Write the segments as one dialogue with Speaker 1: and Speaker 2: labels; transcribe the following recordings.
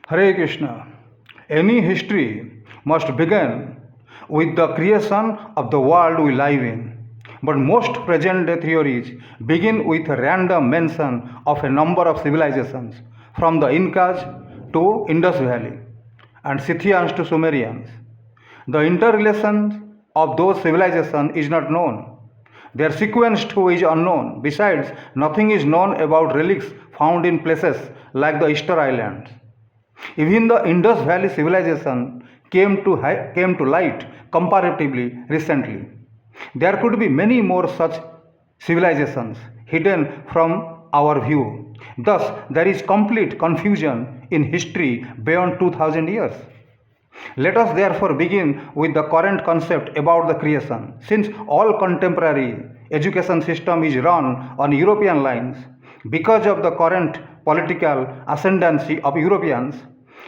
Speaker 1: Hare Krishna. Any history must begin with the creation of the world we live in. But most present day theories begin with a random mention of a number of civilizations, from the Incas to Indus Valley and Scythians to Sumerians. The interrelation of those civilizations is not known. Their sequence too is unknown. Besides, nothing is known about relics found in places like the Easter Islands. Even the Indus Valley civilization came to light comparatively recently. There could be many more such civilizations hidden from our view. Thus, there is complete confusion in history beyond 2000 years. Let us therefore begin with the current concept about the creation. Since all contemporary education system is run on European lines, because of the current political ascendancy of Europeans,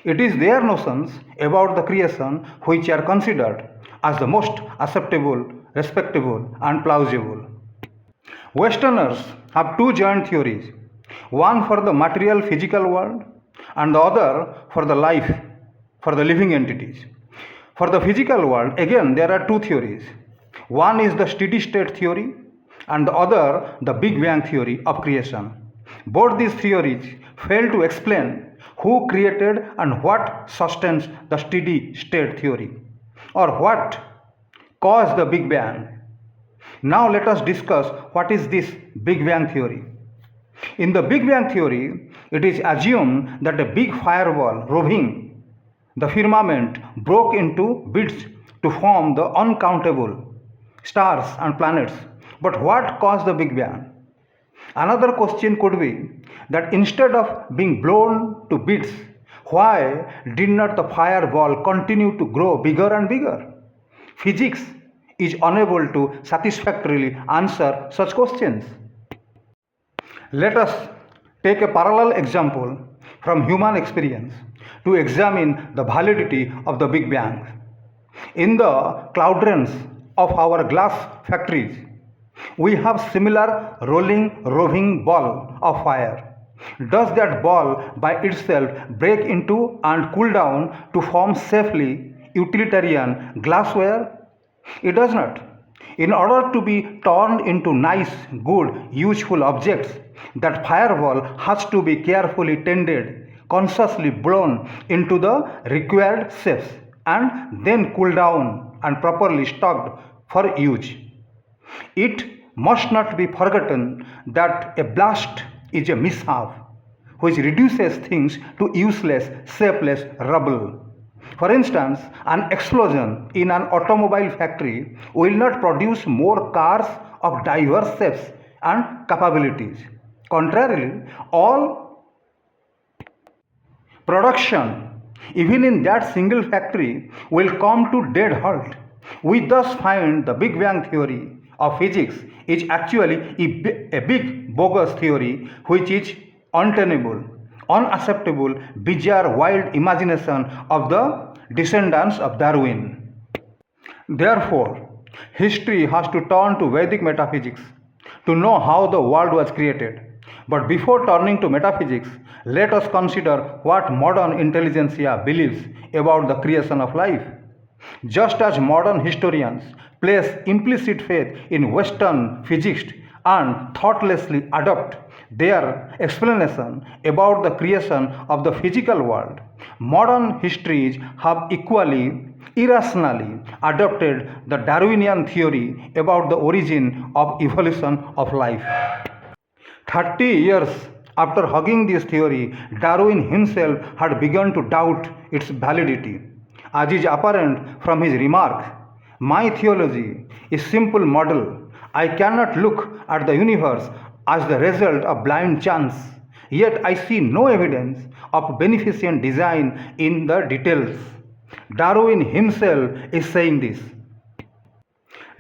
Speaker 1: it is their notions about the creation which are considered as the most acceptable, respectable, and plausible. Westerners have two joint theories, one for the material physical world and the other for the life, for the living entities. For the physical world, again, there are two theories. One is the steady state theory and the other the Big Bang theory of creation. Both these theories fail to explain who created and what sustains the steady state theory, or what caused the Big Bang. Now let us discuss what is this Big Bang theory. In the Big Bang theory, it is assumed that a big fireball roving the firmament broke into bits to form the uncountable stars and planets. But what caused the Big Bang? Another question could be that instead of being blown to bits, why did not the fireball continue to grow bigger and bigger? Physics is unable to satisfactorily answer such questions. Let us take a parallel example from human experience to examine the validity of the Big Bang. In the cauldrons of our glass factories, we have similar rolling roving ball of fire. Does that ball by itself break into and cool down to form safely utilitarian glassware? It does not. In order to be turned into nice, good, useful objects, that fireball has to be carefully tended, consciously blown into the required shapes, and then cooled down and properly stocked for use. It must not be forgotten that a blast is a mishap which reduces things to useless, shapeless rubble. For instance, an explosion in an automobile factory will not produce more cars of diverse shapes and capabilities. Contrarily, all production, even in that single factory, will come to dead halt. We thus find the Big Bang theory of physics is actually a big bogus theory which is untenable, unacceptable, bizarre, wild imagination of the descendants of Darwin. Therefore, history has to turn to Vedic metaphysics to know how the world was created. But before turning to metaphysics, let us consider what modern intelligentsia believes about the creation of life. Just as modern historians place implicit faith in Western physics and thoughtlessly adopt their explanation about the creation of the physical world, modern histories have equally irrationally adopted the Darwinian theory about the origin of evolution of life. 30 years after hugging this theory, Darwin himself had begun to doubt its validity. As is apparent from his remark, my theology is simple model. I cannot look at the universe as the result of blind chance, yet I see no evidence of beneficent design in the details. Darwin himself is saying this.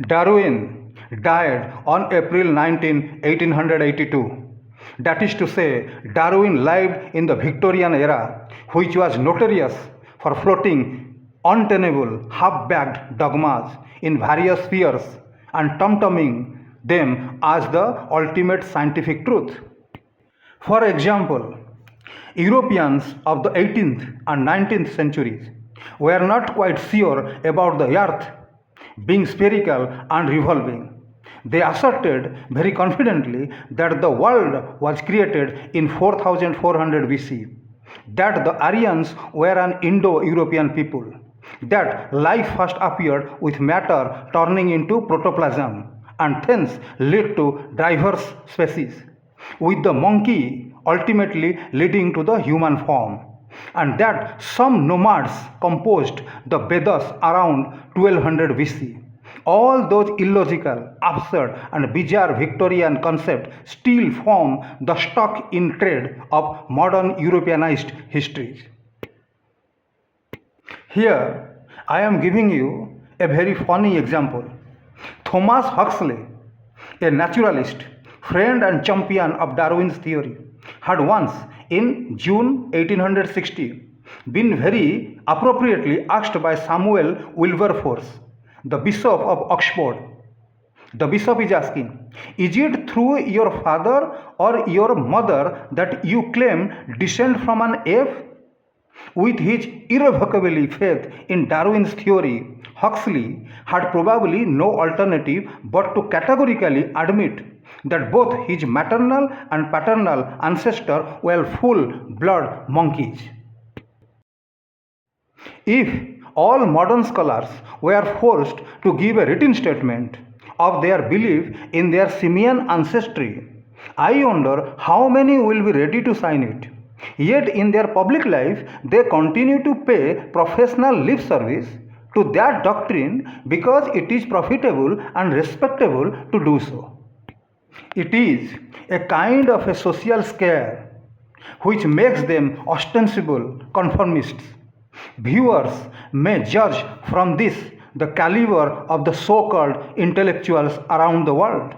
Speaker 1: Darwin died on April 19, 1882. That is to say, Darwin lived in the Victorian era, which was notorious for floating untenable, half-baked dogmas in various spheres and tum-tumming them as the ultimate scientific truth. For example, Europeans of the 18th and 19th centuries were not quite sure about the earth being spherical and revolving. They asserted very confidently that the world was created in 4400 BC, that the Aryans were an Indo-European people, that life first appeared with matter turning into protoplasm and thence led to diverse species, with the monkey ultimately leading to the human form, and that some nomads composed the Vedas around 1200 BC. All those illogical, absurd, and bizarre Victorian concepts still form the stock in trade of modern Europeanized histories. Here, I am giving you a very funny example. Thomas Huxley, a naturalist, friend and champion of Darwin's theory, had once, in June 1860, been very appropriately asked by Samuel Wilberforce, the Bishop of Oxford. The bishop is asking, is it through your father or your mother that you claim descent from an ape? With his irrevocable faith in Darwin's theory, Huxley had probably no alternative but to categorically admit that both his maternal and paternal ancestors were full-blood monkeys. If all modern scholars were forced to give a written statement of their belief in their simian ancestry, I wonder how many will be ready to sign it. Yet in their public life, they continue to pay professional lip service to that doctrine because it is profitable and respectable to do so. It is a kind of a social scare which makes them ostensible conformists. Viewers may judge from this the caliber of the so-called intellectuals around the world.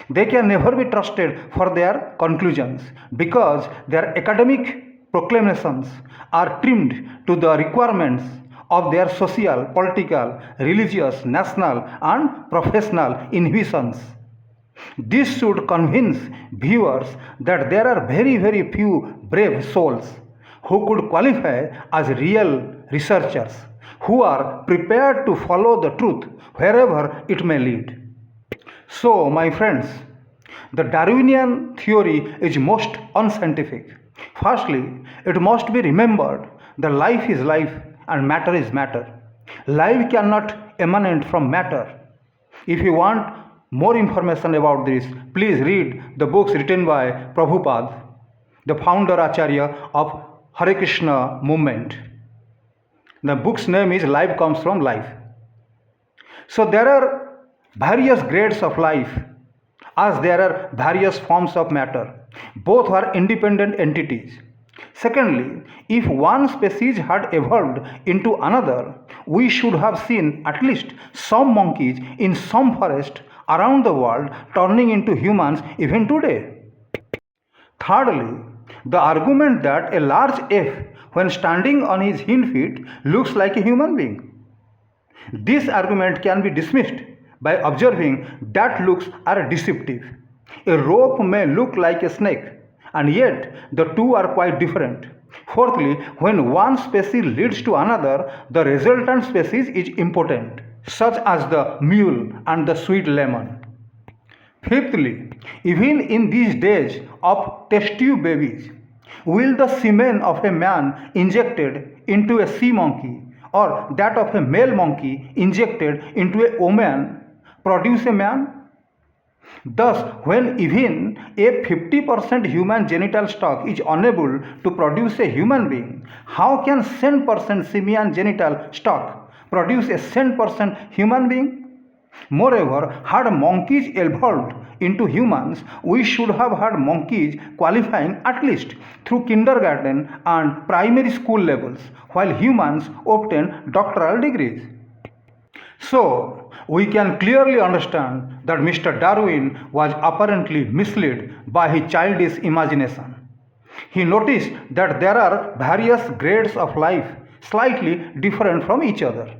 Speaker 1: They can never be trusted for their conclusions because their academic proclamations are trimmed to the requirements of their social, political, religious, national, and professional inhibitions. This should convince viewers that there are very few brave souls who could qualify as real researchers, who are prepared to follow the truth wherever it may lead. So, my friends, the Darwinian theory is most unscientific. Firstly, it must be remembered that life is life and matter is matter. Life cannot emanate from matter. If you want more information about this, please read the books written by Prabhupada, the founder Acharya of Hare Krishna movement. The book's name is Life Comes from Life. So there are various grades of life as there are various forms of matter. Both are independent entities. Secondly, if one species had evolved into another, we should have seen at least some monkeys in some forest around the world turning into humans even today. Thirdly, the argument that a large ape, when standing on his hind feet, looks like a human being. This argument can be dismissed by observing that looks are deceptive. A rope may look like a snake, and yet the two are quite different. Fourthly, when one species leads to another, the resultant species is impotent, such as the mule and the sweet lemon. Fifthly, even in these days of test tube babies, will the semen of a man injected into a sea monkey or that of a male monkey injected into a woman produce a man? Thus, when even a 50% human genital stock is unable to produce a human being, how can 10% simian genital stock produce a 10% human being? Moreover, had monkeys evolved into humans, we should have had monkeys qualifying at least through kindergarten and primary school levels, while humans obtain doctoral degrees. So, we can clearly understand that Mr. Darwin was apparently misled by his childish imagination. He noticed that there are various grades of life slightly different from each other.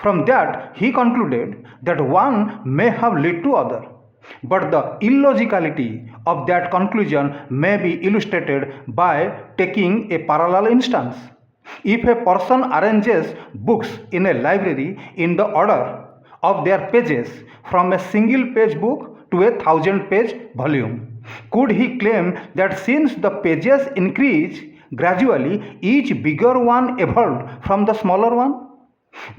Speaker 1: From that, he concluded that one may have led to other. But the illogicality of that conclusion may be illustrated by taking a parallel instance. If a person arranges books in a library in the order of their pages from a single page book to a 1,000-page volume, could he claim that since the pages increase gradually, each bigger one evolved from the smaller one?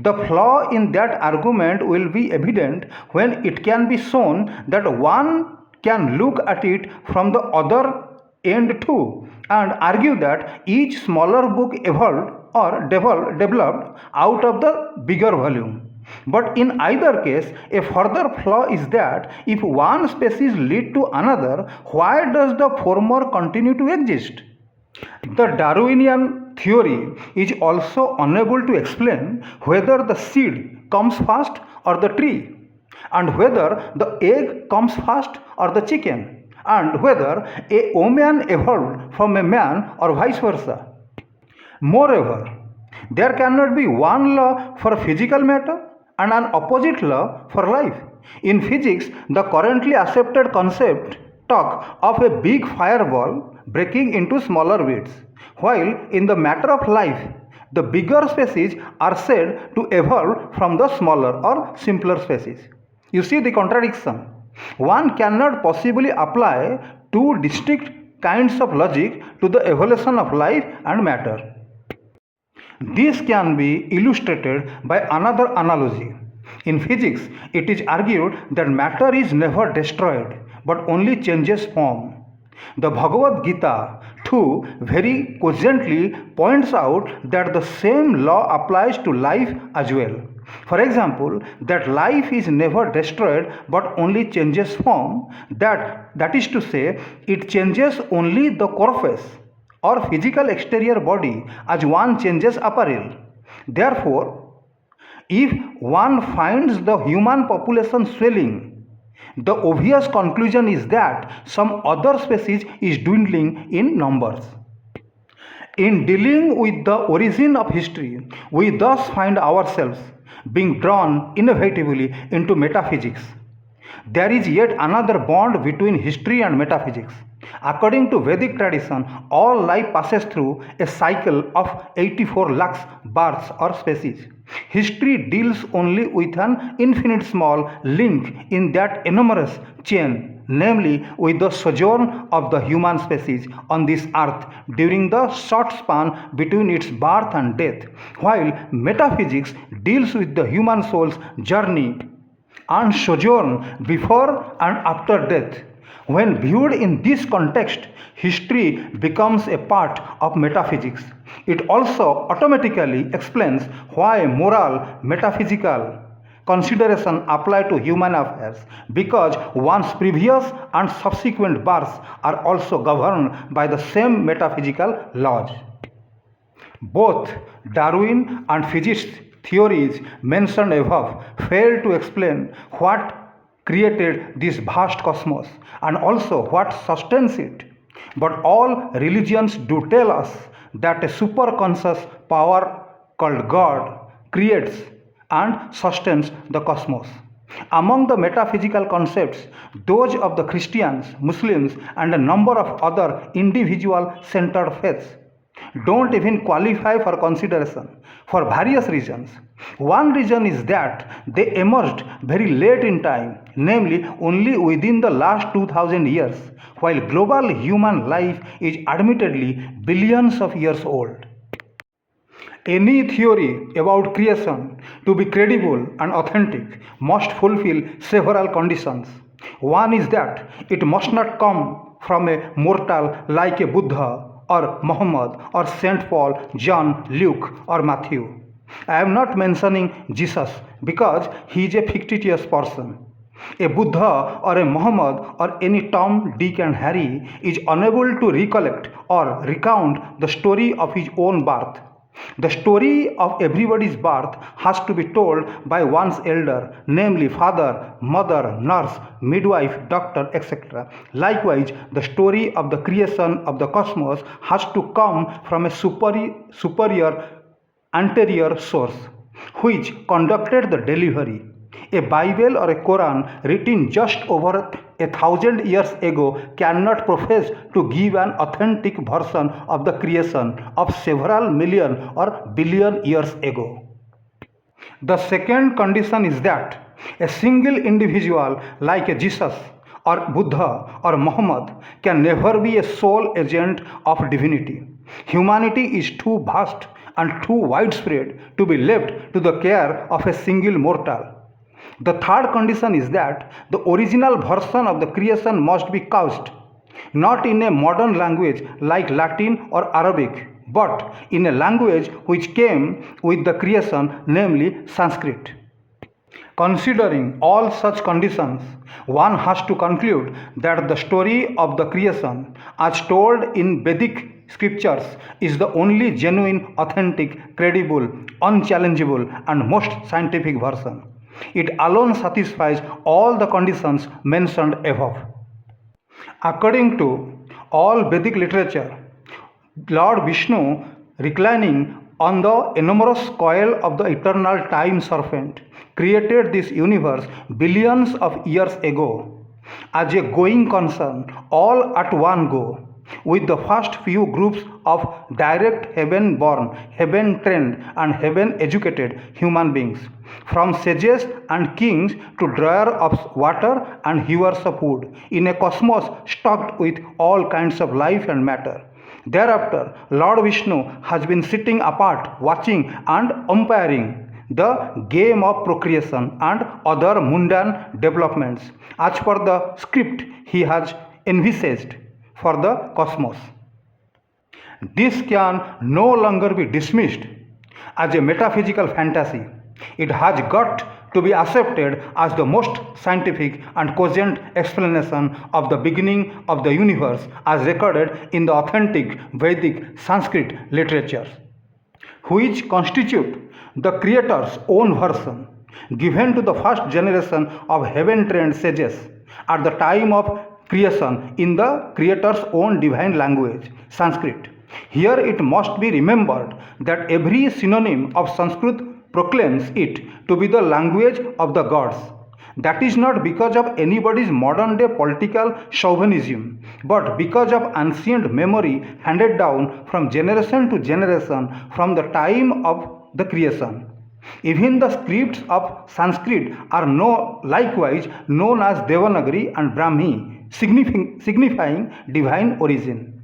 Speaker 1: The flaw in that argument will be evident when it can be shown that one can look at it from the other end too and argue that each smaller book evolved or developed out of the bigger volume. But in either case, a further flaw is that if one species lead to another, why does the former continue to exist? The Darwinian theory is also unable to explain whether the seed comes first or the tree, and whether the egg comes first or the chicken, and whether a woman evolved from a man or vice versa. Moreover, there cannot be one law for physical matter and an opposite law for life. In physics, the currently accepted concept talk of a big fireball breaking into smaller bits, while in the matter of life, the bigger species are said to evolve from the smaller or simpler species. You see the contradiction. One cannot possibly apply two distinct kinds of logic to the evolution of life and matter. This can be illustrated by another analogy. In physics, it is argued that matter is never destroyed but only changes form. The Bhagavad Gita, too, very cogently points out that the same law applies to life as well. For example, that life is never destroyed but only changes form, that is to say, it changes only the corpus or physical exterior body as one changes apparel. Therefore, if one finds the human population swelling, the obvious conclusion is that some other species is dwindling in numbers. In dealing with the origin of history, we thus find ourselves being drawn inevitably into metaphysics. There is yet another bond between history and metaphysics. According to Vedic tradition, all life passes through a cycle of 84 lakhs births or species. History deals only with an infinite small link in that enormous chain, namely with the sojourn of the human species on this earth during the short span between its birth and death, while metaphysics deals with the human soul's journey and sojourn before and after death. When viewed in this context, history becomes a part of metaphysics. It also automatically explains why moral, metaphysical consideration apply to human affairs, because one's previous and subsequent births are also governed by the same metaphysical laws. Both Darwin and physicist theories mentioned above fail to explain what created this vast cosmos and also what sustains it. But all religions do tell us that a superconscious power called God creates and sustains the cosmos. Among the metaphysical concepts, those of the Christians, Muslims, and a number of other individual-centered faiths don't even qualify for consideration for various reasons. One reason is that they emerged very late in time, namely only within the last 2000 years, while global human life is admittedly billions of years old. Any theory about creation to be credible and authentic must fulfill several conditions. One is that it must not come from a mortal like a Buddha or Muhammad or Saint Paul, John, Luke or Matthew. I am not mentioning Jesus because he is a fictitious person. A Buddha or a Muhammad or any Tom, Dick and Harry is unable to recollect or recount the story of his own birth. The story of everybody's birth has to be told by one's elder, namely father, mother, nurse, midwife, doctor, etc. Likewise, the story of the creation of the cosmos has to come from a superior anterior source, which conducted the delivery. A Bible or a Quran written just over 1,000 years ago cannot profess to give an authentic version of the creation of several million or billion years ago. The second condition is that a single individual like a Jesus or Buddha or Muhammad can never be a sole agent of divinity. Humanity is too vast and too widespread to be left to the care of a single mortal. The third condition is that the original version of the creation must be couched not in a modern language like Latin or Arabic, but in a language which came with the creation, namely Sanskrit. Considering all such conditions, one has to conclude that the story of the creation, as told in Vedic scriptures, is the only genuine, authentic, credible, unchallengeable, and most scientific version. It alone satisfies all the conditions mentioned above. According to all Vedic literature, Lord Vishnu, reclining on the enormous coil of the eternal time serpent, created this universe billions of years ago as a going concern, all at one go, with the first few groups of direct heaven born, heaven trained, and heaven educated human beings, from sages and kings to drawer of water and hewers of wood, in a cosmos stocked with all kinds of life and matter. Thereafter, Lord Vishnu has been sitting apart, watching and umpiring the game of procreation and other mundane developments as per the script he has envisaged for the cosmos. This can no longer be dismissed as a metaphysical fantasy. It has got to be accepted as the most scientific and cogent explanation of the beginning of the universe as recorded in the authentic Vedic Sanskrit literature, which constitute the Creator's own version given to the first generation of heaven-trained sages at the time of creation in the Creator's own divine language, Sanskrit. Here it must be remembered that every synonym of Sanskrit proclaims it to be the language of the gods. That is not because of anybody's modern day political chauvinism, but because of ancient memory handed down from generation to generation from the time of the creation. Even the scripts of Sanskrit are likewise known as Devanagari and Brahmi, signifying divine origin.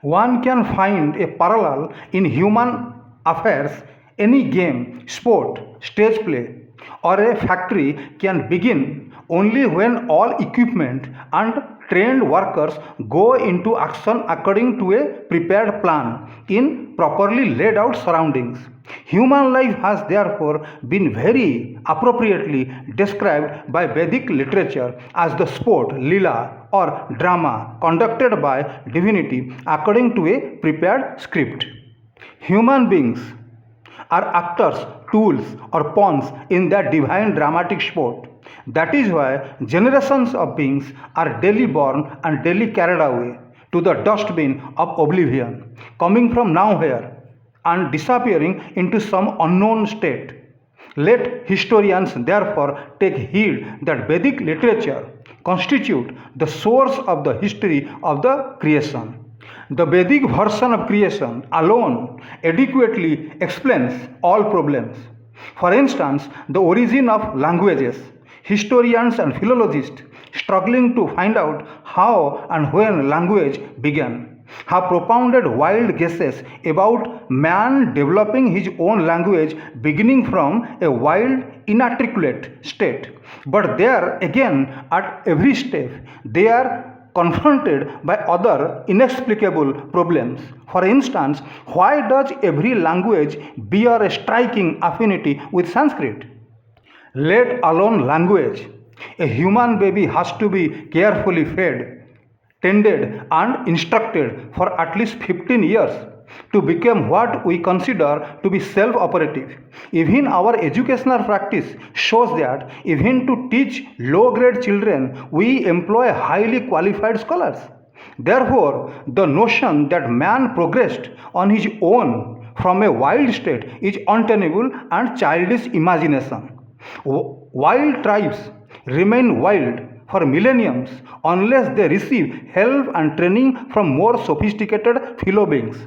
Speaker 1: One can find a parallel in human affairs. Any game, sport, stage play, or a factory can begin only when all equipment and trained workers go into action according to a prepared plan in properly laid out surroundings. Human life has therefore been very appropriately described by Vedic literature as the sport, lila, or drama conducted by divinity according to a prepared script. Human beings are actors, tools, or pawns in that divine dramatic sport. That is why generations of beings are daily born and daily carried away to the dustbin of oblivion, coming from nowhere and disappearing into some unknown state. Let historians therefore take heed that Vedic literature constitute the source of the history of the creation. The Vedic version of creation alone adequately explains all problems. For instance, the origin of languages. Historians and philologists struggling to find out how and when language began have propounded wild guesses about man developing his own language beginning from a wild, inarticulate state. But there again, at every step, they are confronted by other inexplicable problems. For instance, why does every language bear a striking affinity with Sanskrit? Let alone language, a human baby has to be carefully fed, tended, and instructed for at least 15 years to become what we consider to be self-operative. Even our educational practice shows that even to teach low-grade children, we employ highly qualified scholars. Therefore, the notion that man progressed on his own from a wild state is untenable and childish imagination. wild tribes remain wild for millenniums unless they receive help and training from more sophisticated fellow beings.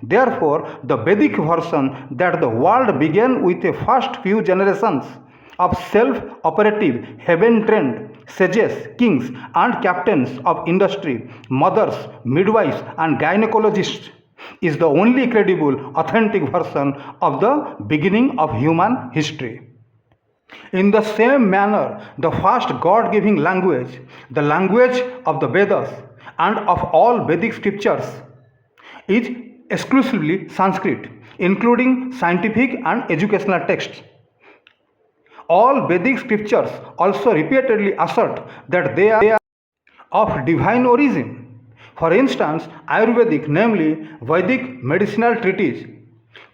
Speaker 1: Therefore, the Vedic version that the world began with the first few generations of self-operative, heaven-trained sages, kings, and captains of industry, mothers, midwives, and gynecologists is the only credible, authentic version of the beginning of human history. In the same manner, the first God given language, the language of the Vedas and of all Vedic scriptures, is exclusively Sanskrit, including scientific and educational texts. All Vedic scriptures also repeatedly assert that they are of divine origin. For instance, Ayurvedic, namely Vedic medicinal treatise,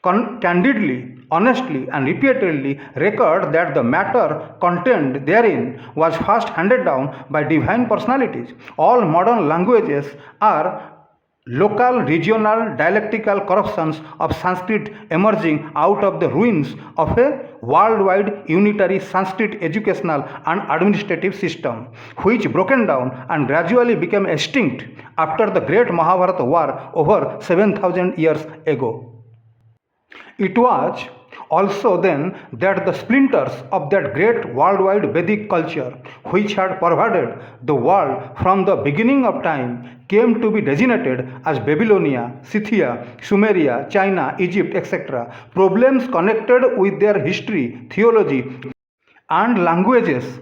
Speaker 1: candidly, honestly, and repeatedly record that the matter contained therein was first handed down by divine personalities. All modern languages are local, regional, dialectical corruptions of Sanskrit emerging out of the ruins of a worldwide unitary Sanskrit educational and administrative system, which broken down and gradually became extinct after the great Mahabharata war over 7,000 years ago. It was also then that the splinters of that great worldwide Vedic culture, which had pervaded the world from the beginning of time, came to be designated as Babylonia, Scythia, Sumeria, China, Egypt, etc. Problems connected with their history, theology, and languages,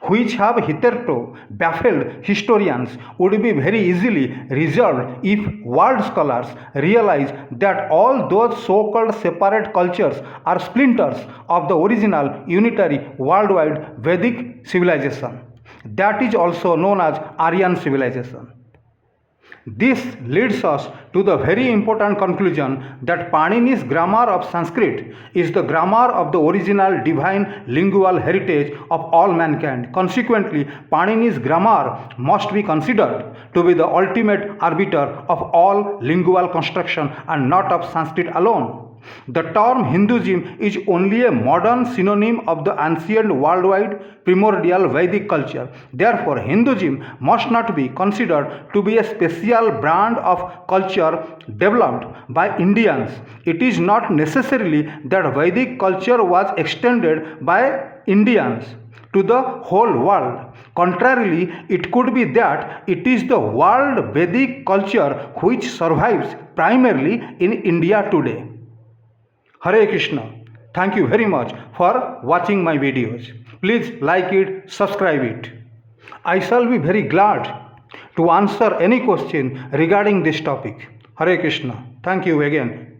Speaker 1: which have hitherto baffled historians, would be very easily resolved if world scholars realize that all those so-called separate cultures are splinters of the original unitary worldwide Vedic civilization. That is also known as Aryan civilization. This leads us to the very important conclusion that Panini's grammar of Sanskrit is the grammar of the original divine lingual heritage of all mankind. Consequently, Panini's grammar must be considered to be the ultimate arbiter of all lingual construction and not of Sanskrit alone. The term Hinduism is only a modern synonym of the ancient worldwide primordial Vedic culture. Therefore, Hinduism must not be considered to be a special brand of culture developed by Indians. It is not necessarily that Vedic culture was extended by Indians to the whole world. Contrarily, it could be that it is the world Vedic culture which survives primarily in India today. Hare Krishna. Thank you very much for watching my videos. Please like it, subscribe it. I shall be very glad to answer any question regarding this topic. Hare Krishna. Thank you again.